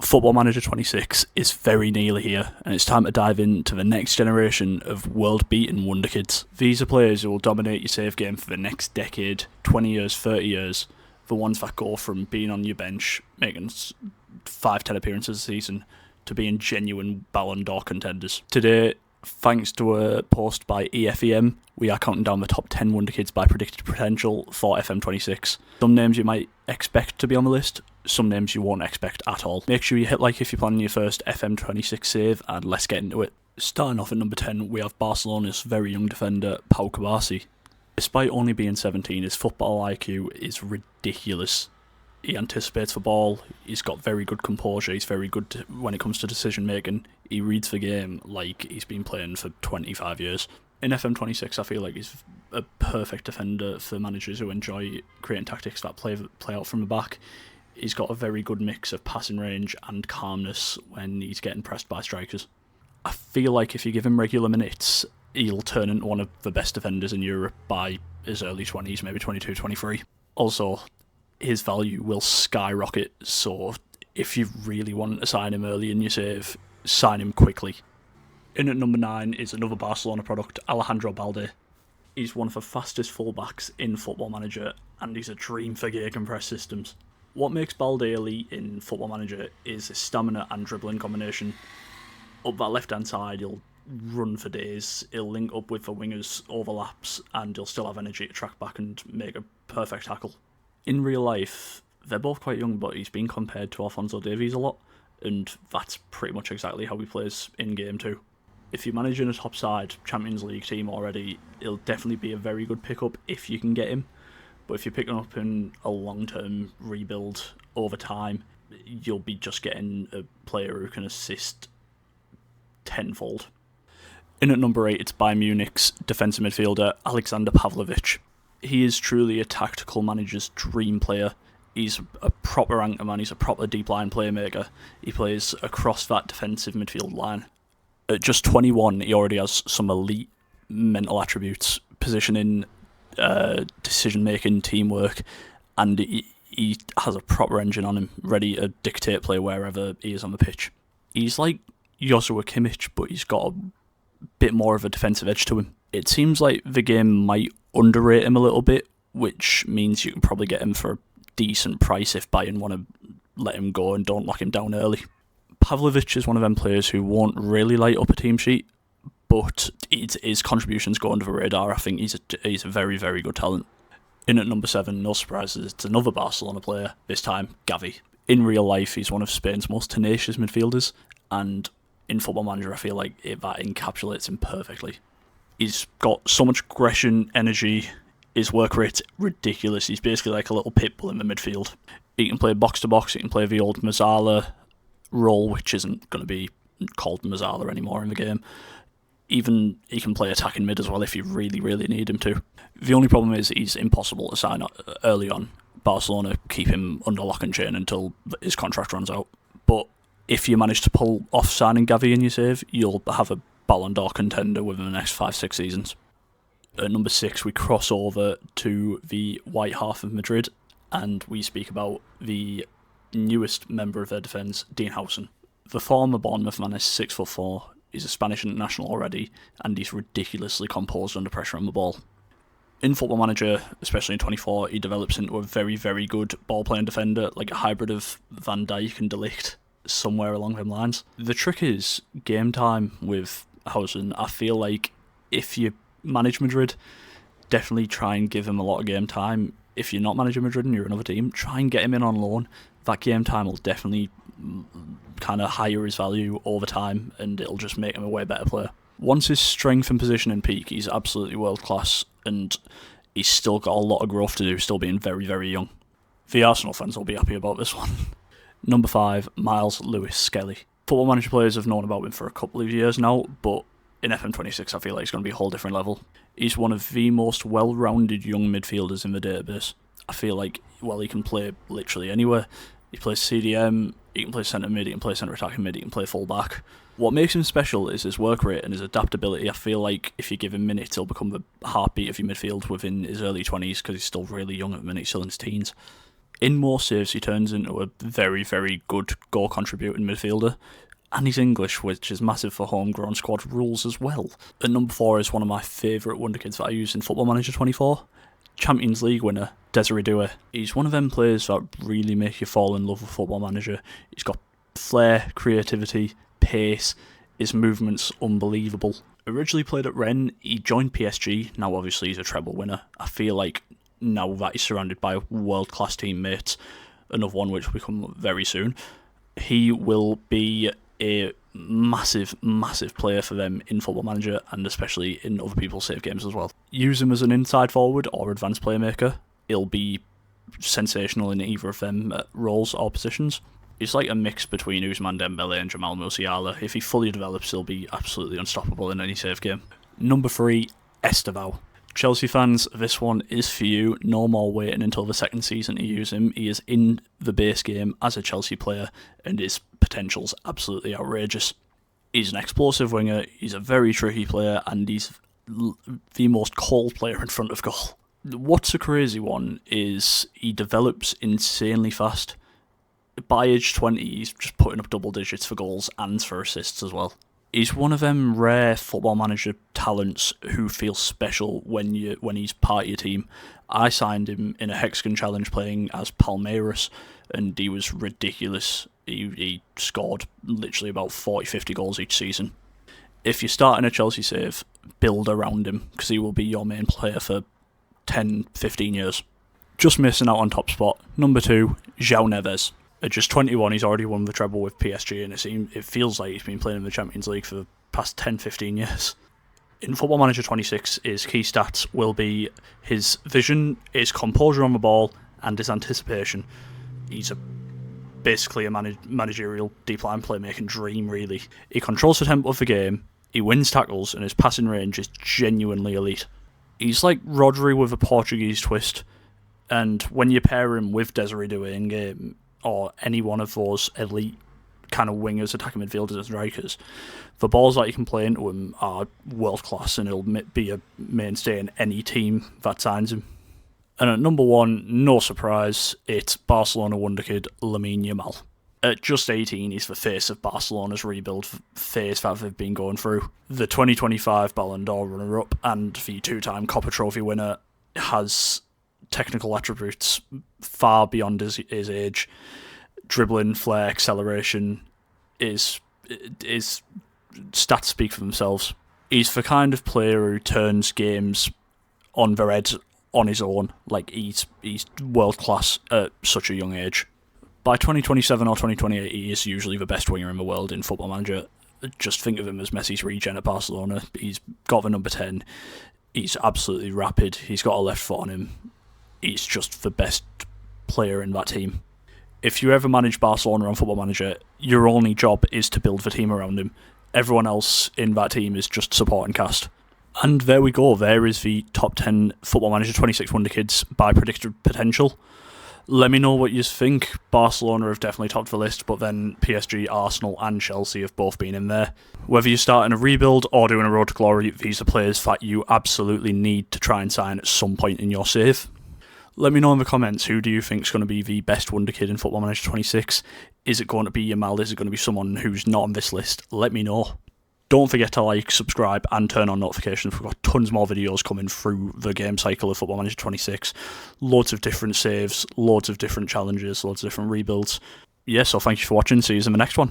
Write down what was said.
Football Manager 26 is very nearly here, and it's time to dive into the next generation of world-beaten Wonderkids. These are players who will dominate your save game for the next decade, 20 years, 30 years, the ones that go from being on your bench, making 5-10 appearances a season, to being genuine Ballon d'Or contenders. Today, thanks to a post by EFEM, we are counting down the top 10 Wonderkids by predicted potential for FM26. Some names you might expect to be on the list, some names you won't expect at all. Make sure you hit like if you're planning your first FM26 save, and let's get into it. Starting off at number 10, we have Barcelona's very young defender, Pau Cubarsí. Despite only being 17, his football IQ is ridiculous. He anticipates the ball, he's got very good composure, he's very good when it comes to decision making. He reads the game like he's been playing for 25 years. In FM26, I feel like he's a perfect defender for managers who enjoy creating tactics that play out from the back. He's got a very good mix of passing range and calmness when he's getting pressed by strikers. I feel like if you give him regular minutes, he'll turn into one of the best defenders in Europe by his early 20s, maybe 22, 23. Also, his value will skyrocket, so if you really want to sign him early in your save, sign him quickly. In at number 9 is another Barcelona product, Alejandro Balde. He's one of the fastest fullbacks in Football Manager, and he's a dream for gegenpress systems. What makes Balde elite in Football Manager is his stamina and dribbling combination. Up that left-hand side, he'll run for days, he'll link up with the wingers, overlaps, and he'll still have energy to track back and make a perfect tackle. In real life, they're both quite young, but he's been compared to Alphonso Davies a lot, and that's pretty much exactly how he plays in-game too. If you're managing a top side Champions League team already, it'll definitely be a very good pickup if you can get him. But if you're picking up in a long-term rebuild over time, you'll be just getting a player who can assist tenfold. In at number 8, it's Bayern Munich's defensive midfielder, Alexander Pavlovic. He is truly a tactical manager's dream player. He's a proper anchor man, he's a proper deep line playmaker. He plays across that defensive midfield line. At just 21, he already has some elite mental attributes, positioning, decision-making, teamwork, and he has a proper engine on him, ready to dictate play wherever he is on the pitch. He's like Joshua Kimmich, but he's got a bit more of a defensive edge to him. It seems like the game might underrate him a little bit, which means you can probably get him for a decent price if Bayern want to let him go and don't lock him down early. Pavlovic is one of them players who won't really light up a team sheet, but his contributions go under the radar. I think he's a very, very good talent. In at number 7, no surprises, it's another Barcelona player, this time Gavi. In real life, he's one of Spain's most tenacious midfielders, and in Football Manager, I feel like that encapsulates him perfectly. He's got so much aggression, energy, his work rate's ridiculous. He's basically like a little pit bull in the midfield. He can play box-to-box, he can play the old Mazzala role, which isn't going to be called Mazzala anymore in the game. Even he can play attacking mid as well if you really, really need him to. The only problem is he's impossible to sign early on. Barcelona keep him under lock and chain until his contract runs out. But if you manage to pull off signing Gavi in your save, you'll have a Ballon d'Or contender within the next 5-6 seasons. At number 6, we cross over to the white half of Madrid, and we speak about the newest member of their defence, Dean Howson. The former Bournemouth man is 6'4", he's a Spanish international already, and he's ridiculously composed under pressure on the ball. In Football Manager, especially in 24, he develops into a very, very good ball-playing defender, like a hybrid of Van Dijk and De Ligt, somewhere along them lines. The trick is game time with Howson. I feel like if you manage Madrid, definitely try and give him a lot of game time. If you're not managing Madrid and you're another team, try and get him in on loan. That game time will definitely kind of higher his value over time, and it'll just make him a way better player. Once his strength and positioning peak, he's absolutely world class, and he's still got a lot of growth to do, still being very, very young. The Arsenal fans will be happy about this one. Number 5, Miles Lewis Skelly. Football Manager players have known about him for a couple of years now, but in FM26 I feel like he's going to be a whole different level. He's one of the most well-rounded young midfielders in the database. I feel like, well, he can play literally anywhere. He plays CDM, he can play centre mid, he can play centre attacking mid, he can play full back. What makes him special is his work rate and his adaptability. I feel like if you give him minutes, he'll become the heartbeat of your midfield within his early 20s, because he's still really young at the minute, he's still in his teens. In more saves, he turns into a very, very good goal-contributing midfielder. And he's English, which is massive for homegrown squad rules as well. At number 4 is one of my favourite Wonderkids that I use in Football Manager 24. Champions League winner, Desiree Doué. He's one of them players that really make you fall in love with Football Manager. He's got flair, creativity, pace, his movement's unbelievable. Originally played at Rennes, he joined PSG, now obviously he's a treble winner. I feel like now that he's surrounded by world-class teammates, another one which will come very soon, he will be a massive, massive player for them in Football Manager and especially in other people's save games as well. Use him as an inside forward or advanced playmaker. He'll be sensational in either of them roles or positions. He's like a mix between Ousmane Dembele and Jamal Musiala. If he fully develops, he'll be absolutely unstoppable in any save game. Number 3, Estevao. Chelsea fans, this one is for you. No more waiting until the second season to use him. He is in the base game as a Chelsea player and his potential's absolutely outrageous. He's an explosive winger, he's a very tricky player, and he's the most cold player in front of goal. What's a crazy one is he develops insanely fast. By age 20, he's just putting up double digits for goals and for assists as well. He's one of them rare Football Manager talents who feels special when he's part of your team. I signed him in a Hexagon Challenge playing as Palmeiras, and he was ridiculous. He scored literally about 40-50 goals each season. If you're starting a Chelsea save, build around him, because he will be your main player for 10-15 years. Just missing out on top spot. Number 2, João Neves. At just 21, he's already won the treble with PSG, and it feels like he's been playing in the Champions League for the past 10-15 years. In Football Manager 26, his key stats will be his vision, his composure on the ball, and his anticipation. He's basically a managerial deep line playmaking dream, really. He controls the tempo of the game, he wins tackles, and his passing range is genuinely elite. He's like Rodri with a Portuguese twist, and when you pair him with Desiree Doué in game, or any one of those elite kind of wingers, attacking midfielders and strikers, the balls that you can play into him are world class, and he'll be a mainstay in any team that signs him. And at number 1, no surprise, it's Barcelona Wonderkid Lamine Yamal. At just 18, he's the face of Barcelona's rebuild phase that they've been going through. The 2025 Ballon d'Or runner-up and the 2-time Copa Trophy winner has technical attributes far beyond his age. Dribbling, flair, acceleration, his stats speak for themselves. He's the kind of player who turns games on their head on his own. Like, he's world class at such a young age. By 2027 or 2028, he is usually the best winger in the world in Football Manager. Just think of him as Messi's regen at Barcelona. He's got the number 10. He's absolutely rapid. He's got a left foot on him. He's just the best player in that team. If you ever manage Barcelona on Football Manager, your only job is to build the team around him. Everyone else in that team is just supporting cast. And there we go. There is the top 10 Football Manager 26 Wonderkids by predicted potential. Let me know what you think. Barcelona have definitely topped the list, but then PSG, Arsenal and Chelsea have both been in there. Whether you're starting a rebuild or doing a road to glory, these are players that you absolutely need to try and sign at some point in your save. Let me know in the comments, who do you think is going to be the best Wonderkid in Football Manager 26? Is it going to be Yamal? Is it going to be someone who's not on this list? Let me know. Don't forget to like, subscribe and turn on notifications. We've got tons more videos coming through the game cycle of Football Manager 26. Loads of different saves, loads of different challenges, loads of different rebuilds. Yeah, so thank you for watching. See you in the next one.